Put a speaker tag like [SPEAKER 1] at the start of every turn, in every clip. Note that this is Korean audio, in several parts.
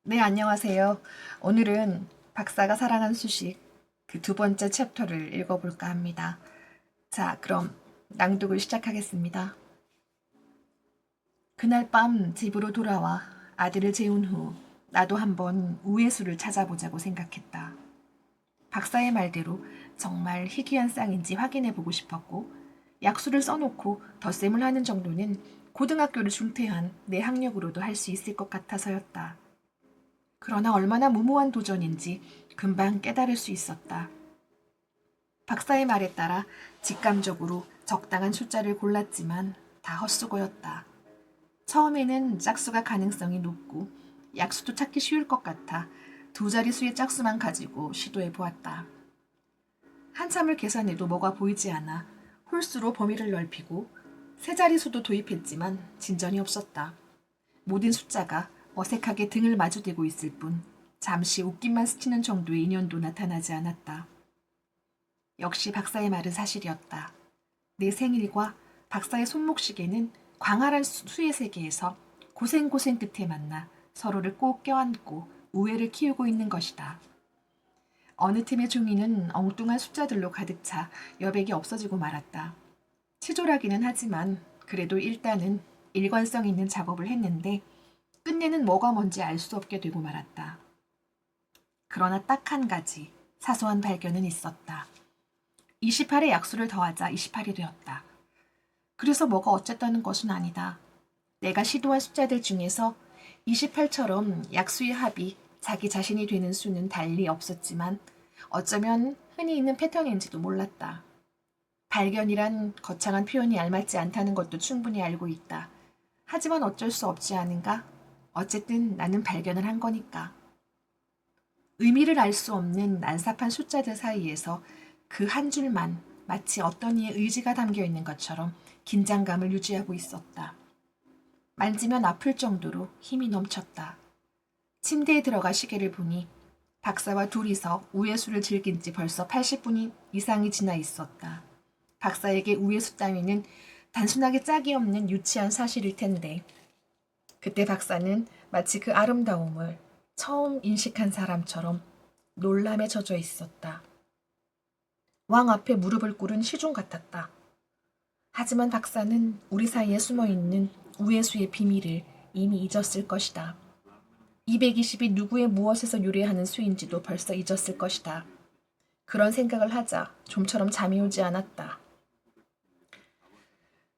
[SPEAKER 1] 네, 안녕하세요. 오늘은 박사가 사랑한 수식 그 두 번째 챕터를 읽어볼까 합니다. 자, 그럼 낭독을 시작하겠습니다. 그날 밤 집으로 돌아와 아들을 재운 후 나도 한번 우회수를 찾아보자고 생각했다. 박사의 말대로 정말 희귀한 쌍인지 확인해보고 싶었고 약수를 써놓고 덧셈을 하는 정도는 고등학교를 중퇴한 내 학력으로도 할 수 있을 것 같아서였다. 그러나 얼마나 무모한 도전인지 금방 깨달을 수 있었다. 박사의 말에 따라 직감적으로 적당한 숫자를 골랐지만 다 헛수고였다. 처음에는 짝수가 가능성이 높고 약수도 찾기 쉬울 것 같아 두 자릿수의 짝수만 가지고 시도해 보았다. 한참을 계산해도 뭐가 보이지 않아 홀수로 범위를 넓히고 세 자릿수도 도입했지만 진전이 없었다. 모든 숫자가 어색하게 등을 마주대고 있을 뿐 잠시 웃김만 스치는 정도의 인연도 나타나지 않았다. 역시 박사의 말은 사실이었다. 내 생일과 박사의 손목시계는 광활한 수의 세계에서 고생고생 끝에 만나 서로를 꼭 껴안고 우애를 키우고 있는 것이다. 어느 틈의 종이는 엉뚱한 숫자들로 가득 차 여백이 없어지고 말았다. 치졸하기는 하지만 그래도 일단은 일관성 있는 작업을 했는데 끝내는 뭐가 뭔지 알 수 없게 되고 말았다. 그러나 딱 한 가지 사소한 발견은 있었다. 28에 약수를 더하자 28이 되었다. 그래서 뭐가 어쨌다는 것은 아니다. 내가 시도한 숫자들 중에서 28처럼 약수의 합이 자기 자신이 되는 수는 달리 없었지만 어쩌면 흔히 있는 패턴인지도 몰랐다. 발견이란 거창한 표현이 알맞지 않다는 것도 충분히 알고 있다. 하지만 어쩔 수 없지 않은가? 어쨌든 나는 발견을 한 거니까. 의미를 알 수 없는 난삽한 숫자들 사이에서 그 한 줄만 마치 어떤 이의 의지가 담겨 있는 것처럼 긴장감을 유지하고 있었다. 만지면 아플 정도로 힘이 넘쳤다. 침대에 들어가 시계를 보니 박사와 둘이서 우회수를 즐긴 지 벌써 80분 이상이 지나 있었다. 박사에게 우회수 따위는 단순하게 짝이 없는 유치한 사실일 텐데 그때 박사는 마치 그 아름다움을 처음 인식한 사람처럼 놀람에 젖어 있었다. 왕 앞에 무릎을 꿇은 시중 같았다. 하지만 박사는 우리 사이에 숨어있는 우회수의 비밀을 이미 잊었을 것이다. 220이 누구의 무엇에서 유래하는 수인지도 벌써 잊었을 것이다. 그런 생각을 하자 좀처럼 잠이 오지 않았다.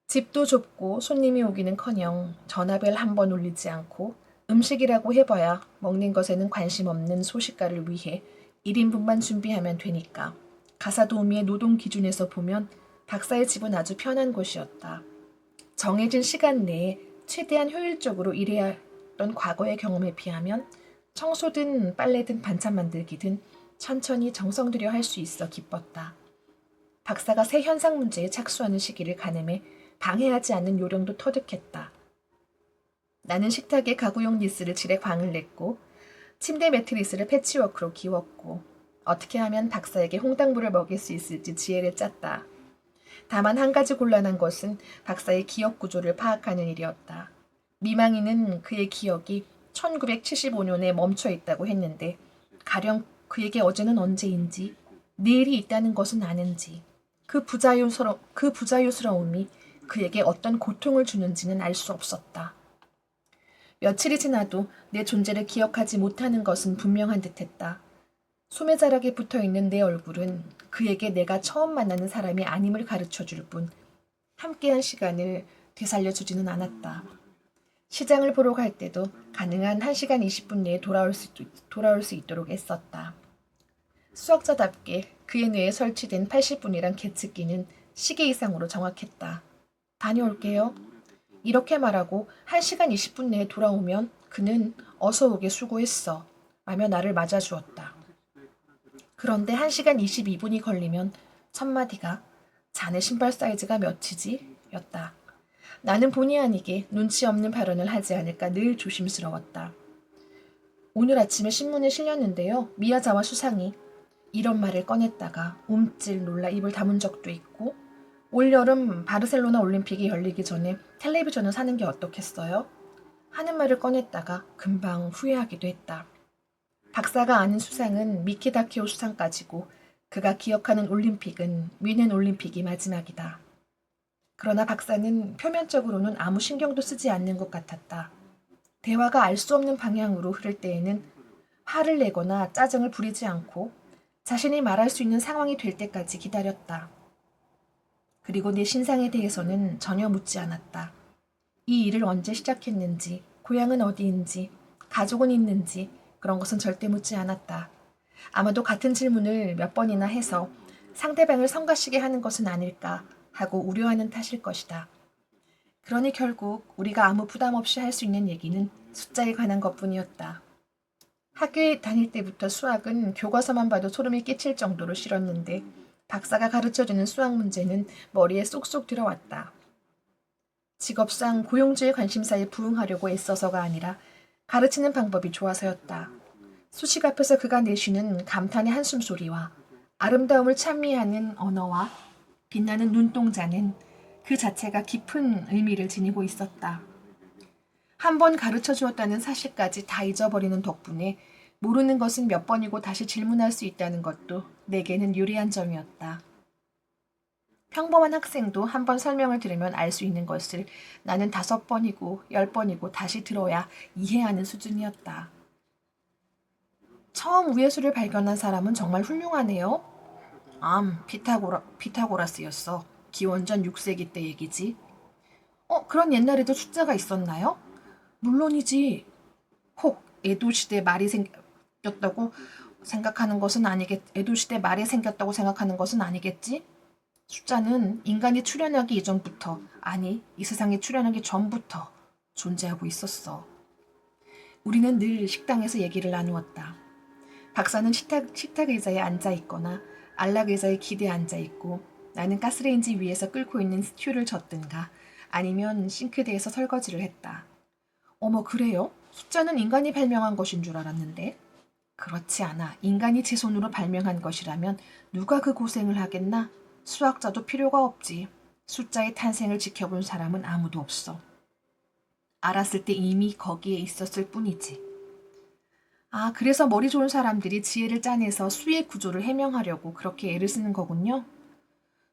[SPEAKER 1] 집도 좁고 손님이 오기는커녕 전화벨 한 번 울리지 않고 음식이라고 해봐야 먹는 것에는 관심 없는 소식가를 위해 1인분만 준비하면 되니까 가사도우미의 노동 기준에서 보면 박사의 집은 아주 편한 곳이었다. 정해진 시간 내에 최대한 효율적으로 일해야 했던 과거의 경험에 비하면 청소든 빨래든 반찬 만들기든 천천히 정성 들여 할 수 있어 기뻤다. 박사가 새 현상 문제에 착수하는 시기를 가늠해 방해하지 않는 요령도 터득했다. 나는 식탁에 가구용 니스를 칠해 광을 냈고 침대 매트리스를 패치워크로 기웠고 어떻게 하면 박사에게 홍당무를 먹일 수 있을지 지혜를 짰다. 다만 한 가지 곤란한 것은 박사의 기억 구조를 파악하는 일이었다. 미망이는 그의 기억이 1975년에 멈춰 있다고 했는데 가령 그에게 어제는 언제인지 내일이 있다는 것은 아는지 그 부자유스러움이 그에게 어떤 고통을 주는지는 알 수 없었다. 며칠이 지나도 내 존재를 기억하지 못하는 것은 분명한 듯했다. 소매자락에 붙어있는 내 얼굴은 그에게 내가 처음 만나는 사람이 아님을 가르쳐줄 뿐 함께한 시간을 되살려주지는 않았다. 시장을 보러 갈 때도 가능한 1시간 20분 내에 돌아올 수 있도록 애썼다. 수학자답게 그의 뇌에 설치된 80분이란 계측기는 시계 이상으로 정확했다. 다녀올게요. 이렇게 말하고 1시간 20분 내에 돌아오면 그는 어서 오게 수고했어 라며 나를 맞아주었다. 그런데 1시간 22분이 걸리면 첫마디가 자네 신발 사이즈가 몇이지? 였다. 나는 본의 아니게 눈치 없는 발언을 하지 않을까 늘 조심스러웠다. 오늘 아침에 신문에 실렸는데요. 미야자와 수상이 이런 말을 꺼냈다가 움찔 놀라 입을 다문 적도 있고 올여름 바르셀로나 올림픽이 열리기 전에 텔레비전을 사는 게 어떻겠어요? 하는 말을 꺼냈다가 금방 후회하기도 했다. 박사가 아는 수상은 미키다케오 수상까지고 그가 기억하는 올림픽은 뮌헨 올림픽이 마지막이다. 그러나 박사는 표면적으로는 아무 신경도 쓰지 않는 것 같았다. 대화가 알 수 없는 방향으로 흐를 때에는 화를 내거나 짜증을 부리지 않고 자신이 말할 수 있는 상황이 될 때까지 기다렸다. 그리고 내 신상에 대해서는 전혀 묻지 않았다. 이 일을 언제 시작했는지, 고향은 어디인지, 가족은 있는지 그런 것은 절대 묻지 않았다. 아마도 같은 질문을 몇 번이나 해서 상대방을 성가시게 하는 것은 아닐까 하고 우려하는 탓일 것이다. 그러니 결국 우리가 아무 부담 없이 할 수 있는 얘기는 숫자에 관한 것뿐이었다. 학교에 다닐 때부터 수학은 교과서만 봐도 소름이 끼칠 정도로 싫었는데 박사가 가르쳐주는 수학 문제는 머리에 쏙쏙 들어왔다. 직업상 고용주의 관심사에 부응하려고 애써서가 아니라 가르치는 방법이 좋아서였다. 수식 앞에서 그가 내쉬는 감탄의 한숨소리와 아름다움을 찬미하는 언어와 빛나는 눈동자는 그 자체가 깊은 의미를 지니고 있었다. 한 번 가르쳐 주었다는 사실까지 다 잊어버리는 덕분에 모르는 것은 몇 번이고 다시 질문할 수 있다는 것도 내게는 유리한 점이었다. 평범한 학생도 한 번 설명을 들으면 알 수 있는 것을 나는 5번이고 10번이고 다시 들어야 이해하는 수준이었다. 처음 우회수를 발견한 사람은 정말 훌륭하네요. 피타고라스였어. 기원전 6세기 때 얘기지. 그런 옛날에도 숫자가 있었나요? 물론이지. 혹 에도시대 말이 생겼다고 생각하는 것은 에도시대 말에 생겼다고 생각하는 것은 아니겠지? 숫자는 인간이 출현하기 이전부터, 아니, 이 세상에 출현하기 전부터 존재하고 있었어. 우리는 늘 식당에서 얘기를 나누었다. 박사는 식탁 의자에 앉아 있거나 안락 의자에 기대에 앉아 있고 나는 가스레인지 위에서 끓고 있는 스튜를 젓든가 아니면 싱크대에서 설거지를 했다. 어머, 그래요? 숫자는 인간이 발명한 것인 줄 알았는데. 그렇지 않아. 인간이 제 손으로 발명한 것이라면 누가 그 고생을 하겠나? 수학자도 필요가 없지. 숫자의 탄생을 지켜본 사람은 아무도 없어. 알았을 때 이미 거기에 있었을 뿐이지. 그래서 머리 좋은 사람들이 지혜를 짜내서 수의 구조를 해명하려고 그렇게 애를 쓰는 거군요.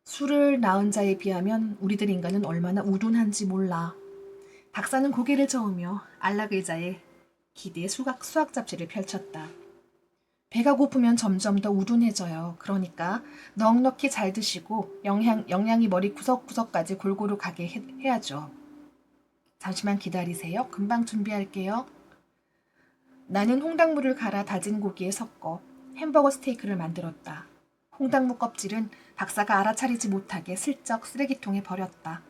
[SPEAKER 1] 수를 낳은 자에 비하면 우리들 인간은 얼마나 우둔한지 몰라. 박사는 고개를 저으며 안락 의자에 기대에 수학 잡지를 펼쳤다. 배가 고프면 점점 더 우둔해져요. 그러니까 넉넉히 잘 드시고 영양이 머리 구석구석까지 골고루 가게 해야죠. 잠시만 기다리세요. 금방 준비할게요. 나는 홍당무를 갈아 다진 고기에 섞어 햄버거 스테이크를 만들었다. 홍당무 껍질은 박사가 알아차리지 못하게 슬쩍 쓰레기통에 버렸다.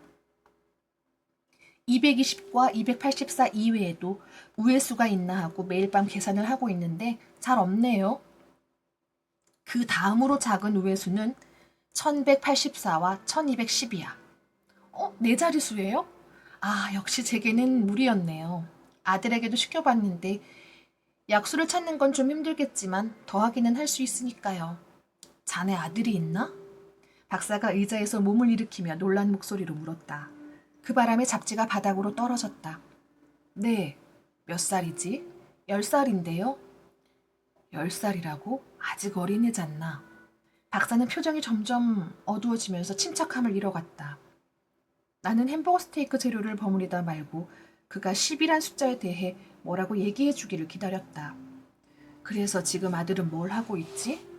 [SPEAKER 1] 220과 284 이외에도 우회수가 있나 하고 매일 밤 계산을 하고 있는데 잘 없네요. 그 다음으로 작은 우회수는 1184와 1210이야. 네 자릿수예요? 역시 제게는 무리였네요. 아들에게도 시켜봤는데 약수를 찾는 건 좀 힘들겠지만 더하기는 할 수 있으니까요. 자네 아들이 있나? 박사가 의자에서 몸을 일으키며 놀란 목소리로 물었다. 그 바람에 잡지가 바닥으로 떨어졌다. 네, 몇 살이지? 10살인데요. 10살이라고? 아직 어린애잖나. 박사는 표정이 점점 어두워지면서 침착함을 잃어갔다. 나는 햄버거 스테이크 재료를 버무리다 말고 그가 10이란 숫자에 대해 뭐라고 얘기해 주기를 기다렸다. 그래서 지금 아들은 뭘 하고 있지?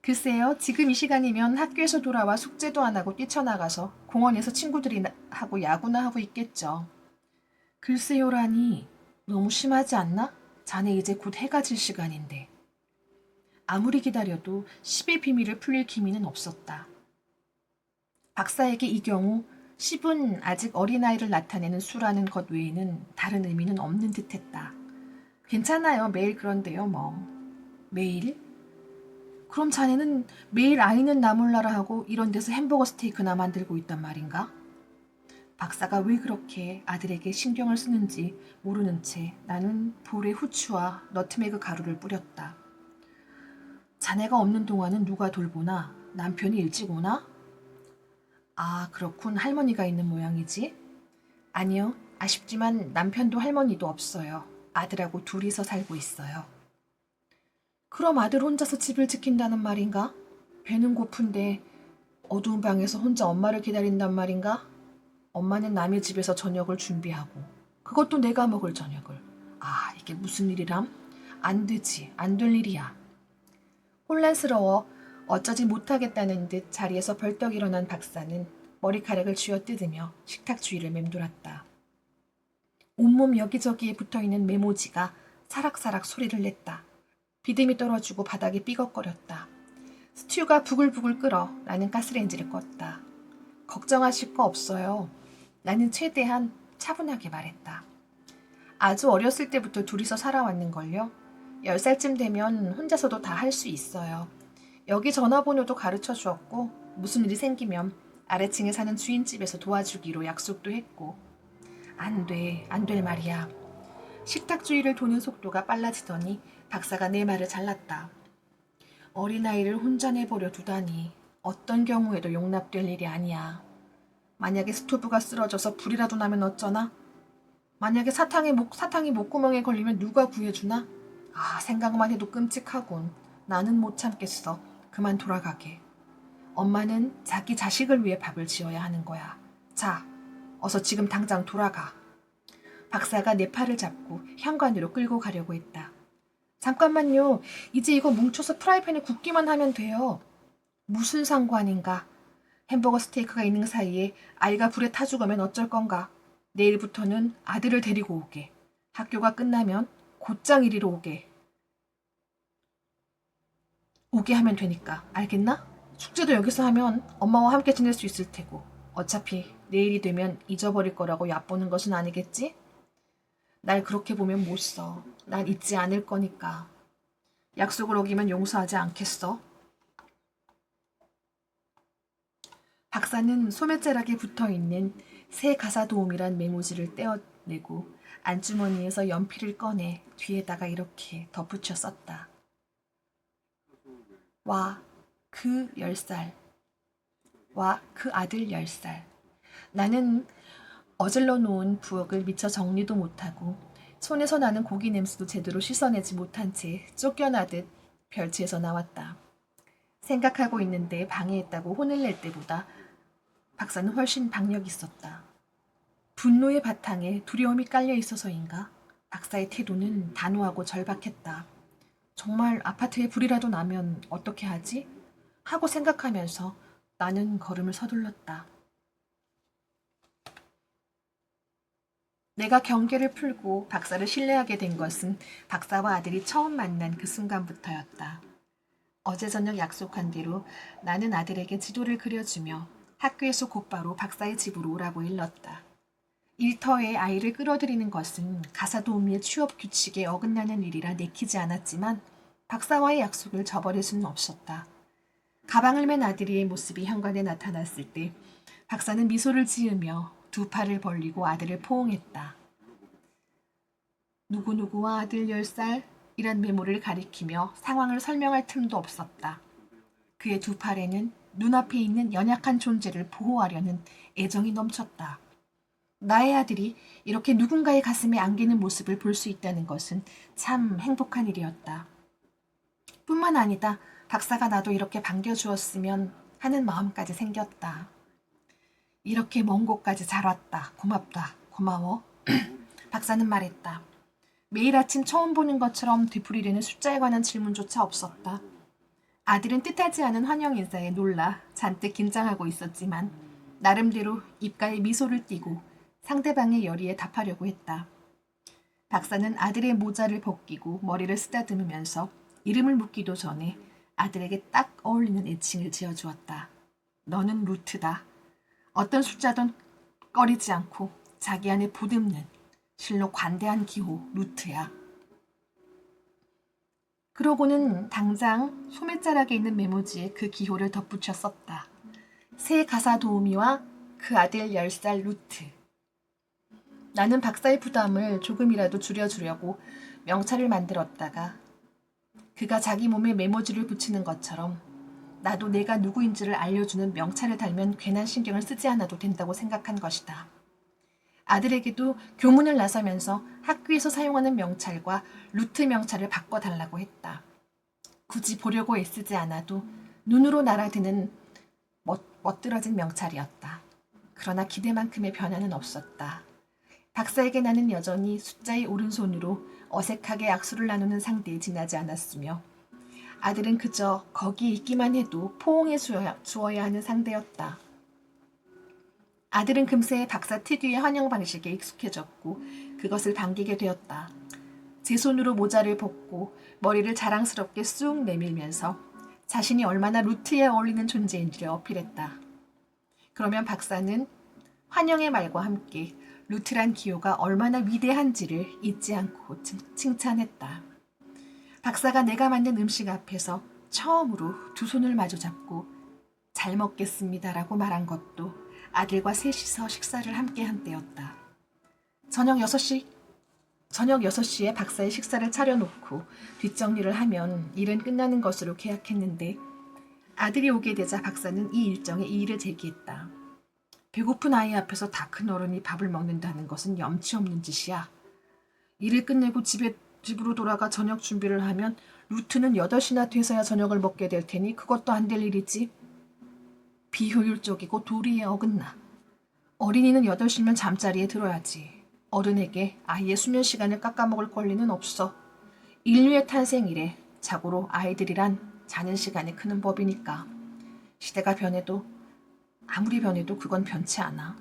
[SPEAKER 1] 글쎄요, 지금 이 시간이면 학교에서 돌아와 숙제도 안 하고 뛰쳐나가서 공원에서 친구들하고 야구나 하고 있겠죠. 글쎄요라니, 너무 심하지 않나? 자네 이제 곧 해가 질 시간인데. 아무리 기다려도 10의 비밀을 풀릴 기미는 없었다. 박사에게 이 경우 10은 아직 어린아이를 나타내는 수라는 것 외에는 다른 의미는 없는 듯했다. 괜찮아요. 매일 그런데요, 뭐. 매일? 그럼 자네는 매일 아이는 나 몰라라 하고 이런 데서 햄버거 스테이크나 만들고 있단 말인가? 박사가 왜 그렇게 아들에게 신경을 쓰는지 모르는 채 나는 볼에 후추와 너트메그 가루를 뿌렸다. 자네가 없는 동안은 누가 돌보나? 남편이 일찍 오나? 그렇군. 할머니가 있는 모양이지? 아니요. 아쉽지만 남편도 할머니도 없어요. 아들하고 둘이서 살고 있어요. 그럼 아들 혼자서 집을 지킨다는 말인가? 배는 고픈데 어두운 방에서 혼자 엄마를 기다린단 말인가? 엄마는 남의 집에서 저녁을 준비하고 그것도 내가 먹을 저녁을. 아, 이게 무슨 일이람? 안 되지. 안 될 일이야. 혼란스러워 어쩌지 못하겠다는 듯 자리에서 벌떡 일어난 박사는 머리카락을 쥐어뜯으며 식탁 주위를 맴돌았다. 온몸 여기저기에 붙어있는 메모지가 사락사락 소리를 냈다. 비듬이 떨어지고 바닥에 삐걱거렸다. 스튜가 부글부글 끓어 나는 가스레인지를 껐다. 걱정하실 거 없어요. 나는 최대한 차분하게 말했다. 아주 어렸을 때부터 둘이서 살아왔는걸요. 10살쯤 되면 혼자서도 다 할 수 있어요. 여기 전화번호도 가르쳐 주었고 무슨 일이 생기면 아래층에 사는 주인집에서 도와주기로 약속도 했고. 안 될 말이야. 식탁 주위를 도는 속도가 빨라지더니 박사가 내 말을 잘랐다. 어린아이를 혼자 내버려 두다니 어떤 경우에도 용납될 일이 아니야. 만약에 스토브가 쓰러져서 불이라도 나면 어쩌나? 만약에 사탕이 목구멍에 걸리면 누가 구해주나? 아, 생각만 해도 끔찍하군. 나는 못 참겠어. 그만 돌아가게. 엄마는 자기 자식을 위해 밥을 지어야 하는 거야. 자, 어서 지금 당장 돌아가. 박사가 내 팔을 잡고 현관으로 끌고 가려고 했다. 잠깐만요. 이제 이거 뭉쳐서 프라이팬에 굽기만 하면 돼요. 무슨 상관인가? 햄버거 스테이크가 있는 사이에 아이가 불에 타 죽으면 어쩔 건가? 내일부터는 아들을 데리고 오게. 학교가 끝나면 곧장 이리로 오게 하면 되니까. 알겠나? 숙제도 여기서 하면 엄마와 함께 지낼 수 있을 테고. 어차피 내일이 되면 잊어버릴 거라고 얕보는 것은 아니겠지? 날 그렇게 보면 못 써. 난 잊지 않을 거니까. 약속을 어기면 용서하지 않겠어? 박사는 소매자락에 붙어있는 새 가사도움이란 메모지를 떼어내고 안주머니에서 연필을 꺼내 뒤에다가 이렇게 덧붙여 썼다. 와, 그 10살. 와, 그 아들 10살. 나는 어질러 놓은 부엌을 미처 정리도 못하고 손에서 나는 고기 냄새도 제대로 씻어내지 못한 채 쫓겨나듯 별치에서 나왔다. 생각하고 있는데 방해했다고 혼을 낼 때보다 박사는 훨씬 박력이 있었다. 분노의 바탕에 두려움이 깔려 있어서인가? 박사의 태도는 단호하고 절박했다. 정말 아파트에 불이라도 나면 어떻게 하지? 하고 생각하면서 나는 걸음을 서둘렀다. 내가 경계를 풀고 박사를 신뢰하게 된 것은 박사와 아들이 처음 만난 그 순간부터였다. 어제 저녁 약속한 대로 나는 아들에게 지도를 그려주며 학교에서 곧바로 박사의 집으로 오라고 일렀다. 일터에 아이를 끌어들이는 것은 가사도우미의 취업 규칙에 어긋나는 일이라 내키지 않았지만 박사와의 약속을 저버릴 수는 없었다. 가방을 맨 아들의 모습이 현관에 나타났을 때 박사는 미소를 지으며 두 팔을 벌리고 아들을 포옹했다. 누구누구와 아들 10살이란 메모를 가리키며 상황을 설명할 틈도 없었다. 그의 두 팔에는 눈앞에 있는 연약한 존재를 보호하려는 애정이 넘쳤다. 나의 아들이 이렇게 누군가의 가슴에 안기는 모습을 볼 수 있다는 것은 참 행복한 일이었다. 뿐만 아니다. 박사가 나도 이렇게 반겨주었으면 하는 마음까지 생겼다. 이렇게 먼 곳까지 잘 왔다. 고맙다. 고마워. 박사는 말했다. 매일 아침 처음 보는 것처럼 되풀이되는 숫자에 관한 질문조차 없었다. 아들은 뜻하지 않은 환영 인사에 놀라 잔뜩 긴장하고 있었지만 나름대로 입가에 미소를 띠고 상대방의 열의에 답하려고 했다. 박사는 아들의 모자를 벗기고 머리를 쓰다듬으면서 이름을 묻기도 전에 아들에게 딱 어울리는 애칭을 지어주었다. 너는 루트다. 어떤 숫자든 꺼리지 않고 자기 안에 보듬는 실로 관대한 기호 루트야. 그러고는 당장 소매자락에 있는 메모지에 그 기호를 덧붙여 썼다. 새 가사 도우미와 그 아들 10살 루트. 나는 박사의 부담을 조금이라도 줄여주려고 명찰을 만들었다가 그가 자기 몸에 메모지를 붙이는 것처럼 나도 내가 누구인지를 알려주는 명찰을 달면 괜한 신경을 쓰지 않아도 된다고 생각한 것이다. 아들에게도 교문을 나서면서 학교에서 사용하는 명찰과 루트 명찰을 바꿔달라고 했다. 굳이 보려고 애쓰지 않아도 눈으로 날아드는 멋들어진 명찰이었다. 그러나 기대만큼의 변화는 없었다. 박사에게 나는 여전히 숫자의 오른손으로 어색하게 악수를 나누는 상대에 지나지 않았으며 아들은 그저 거기 있기만 해도 포옹해 주어야 하는 상대였다. 아들은 금세 박사 특유의 환영 방식에 익숙해졌고 그것을 반기게 되었다. 제 손으로 모자를 벗고 머리를 자랑스럽게 쑥 내밀면서 자신이 얼마나 루트에 어울리는 존재인지를 어필했다. 그러면 박사는 환영의 말과 함께 루트란 기호가 얼마나 위대한지를 잊지 않고 칭찬했다. 박사가 내가 만든 음식 앞에서 처음으로 두 손을 마주잡고 잘 먹겠습니다라고 말한 것도 아들과 셋이서 식사를 함께 한 때였다. 저녁 6시에 박사의 식사를 차려놓고 뒷정리를 하면 일은 끝나는 것으로 계약했는데 아들이 오게 되자 박사는 이 일정에 이의를 제기했다. 배고픈 아이 앞에서 다 큰 어른이 밥을 먹는다는 것은 염치 없는 짓이야. 일을 끝내고 집으로 돌아가 저녁 준비를 하면 루트는 8시나 돼서야 저녁을 먹게 될 테니 그것도 안 될 일이지. 비효율적이고 도리에 어긋나. 어린이는 8시면 잠자리에 들어야지. 어른에게 아이의 수면 시간을 깎아먹을 권리는 없어. 인류의 탄생 이래 자고로 아이들이란 자는 시간이 크는 법이니까. 시대가 아무리 변해도 그건 변치 않아.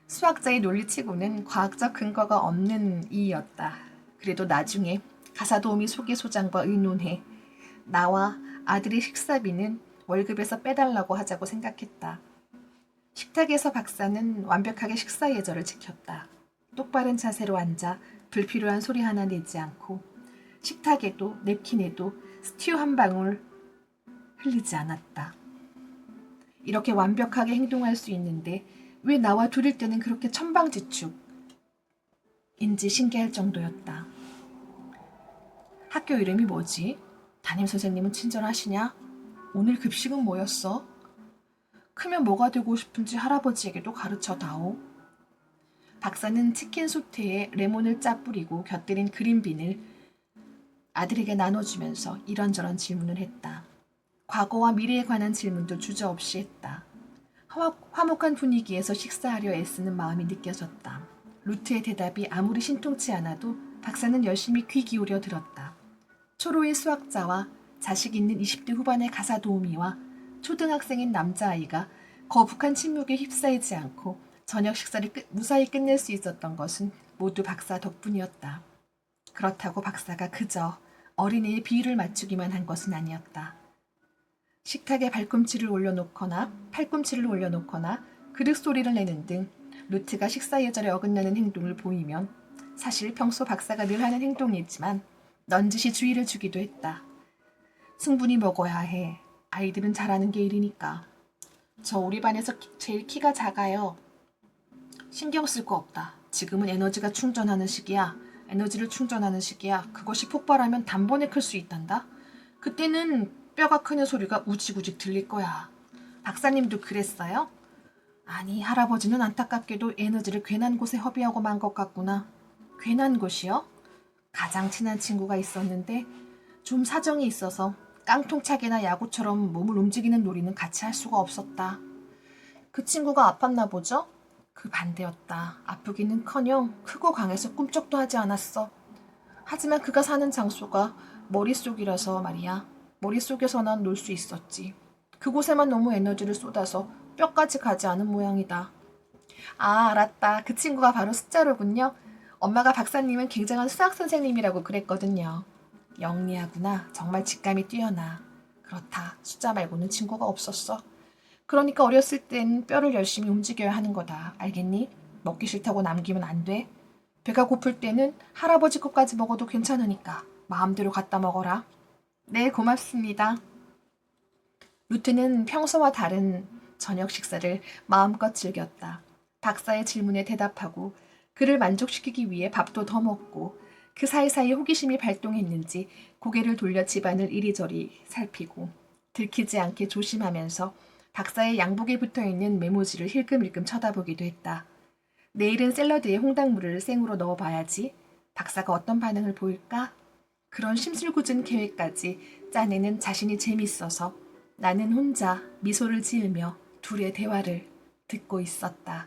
[SPEAKER 1] 수학자의 논리치고는 과학적 근거가 없는 이의였다. 그래도 나중에 가사도우미 소개소장과 의논해 나와 아들의 식사비는 월급에서 빼달라고 하자고 생각했다. 식탁에서 박사는 완벽하게 식사 예절을 지켰다. 똑바른 자세로 앉아 불필요한 소리 하나 내지 않고 식탁에도 냅킨에도 스튜 한 방울 흘리지 않았다. 이렇게 완벽하게 행동할 수 있는데 왜 나와 둘일 때는 그렇게 천방지축인지 신기할 정도였다. 학교 이름이 뭐지? 담임선생님은 친절하시냐? 오늘 급식은 뭐였어? 크면 뭐가 되고 싶은지 할아버지에게도 가르쳐다오. 박사는 치킨 소태에 레몬을 짜 뿌리고 곁들인 그린빈을 아들에게 나눠주면서 이런저런 질문을 했다. 과거와 미래에 관한 질문도 주저없이 했다. 화목한 분위기에서 식사하려 애쓰는 마음이 느껴졌다. 루트의 대답이 아무리 신통치 않아도 박사는 열심히 귀 기울여 들었다. 초로의 수학자와 자식 있는 20대 후반의 가사 도우미와 초등학생인 남자아이가 거북한 침묵에 휩싸이지 않고 저녁 식사를 무사히 끝낼 수 있었던 것은 모두 박사 덕분이었다. 그렇다고 박사가 그저 어린이의 비위를 맞추기만 한 것은 아니었다. 식탁에 팔꿈치를 올려놓거나 그릇 소리를 내는 등 루트가 식사 예절에 어긋나는 행동을 보이면 사실 평소 박사가 늘 하는 행동이지만 넌지시 주의를 주기도 했다. 충분히 먹어야 해. 아이들은 잘하는 게 일이니까. 저 우리 반에서 제일 키가 작아요. 신경 쓸 거 없다. 지금은 에너지를 충전하는 시기야. 그것이 폭발하면 단번에 클 수 있단다. 그때는 뼈가 크는 소리가 우직우직 들릴 거야. 박사님도 그랬어요? 아니, 할아버지는 안타깝게도 에너지를 괜한 곳에 허비하고 만 것 같구나. 괜한 곳이요? 가장 친한 친구가 있었는데 좀 사정이 있어서 깡통차기나 야구처럼 몸을 움직이는 놀이는 같이 할 수가 없었다. 그 친구가 아팠나 보죠? 그 반대였다. 아프기는커녕 크고 강해서 꿈쩍도 하지 않았어. 하지만 그가 사는 장소가 머릿속이라서 말이야. 머릿속에서만 놀 수 있었지. 그곳에만 너무 에너지를 쏟아서 뼈까지 가지 않은 모양이다. 아, 알았다. 그 친구가 바로 숫자로군요. 엄마가 박사님은 굉장한 수학 선생님이라고 그랬거든요. 영리하구나. 정말 직감이 뛰어나. 그렇다. 숫자 말고는 친구가 없었어. 그러니까 어렸을 땐 뼈를 열심히 움직여야 하는 거다. 알겠니? 먹기 싫다고 남기면 안 돼. 배가 고플 때는 할아버지 것까지 먹어도 괜찮으니까 마음대로 갖다 먹어라. 네, 고맙습니다. 루트는 평소와 다른 저녁 식사를 마음껏 즐겼다. 박사의 질문에 대답하고 그를 만족시키기 위해 밥도 더 먹고 그 사이사이 호기심이 발동했는지 고개를 돌려 집안을 이리저리 살피고 들키지 않게 조심하면서 박사의 양복에 붙어있는 메모지를 힐끔힐끔 쳐다보기도 했다. 내일은 샐러드에 홍당무를 생으로 넣어봐야지. 박사가 어떤 반응을 보일까? 그런 심술궂은 계획까지 짜내는 자신이 재밌어서 나는 혼자 미소를 지으며 둘의 대화를 듣고 있었다.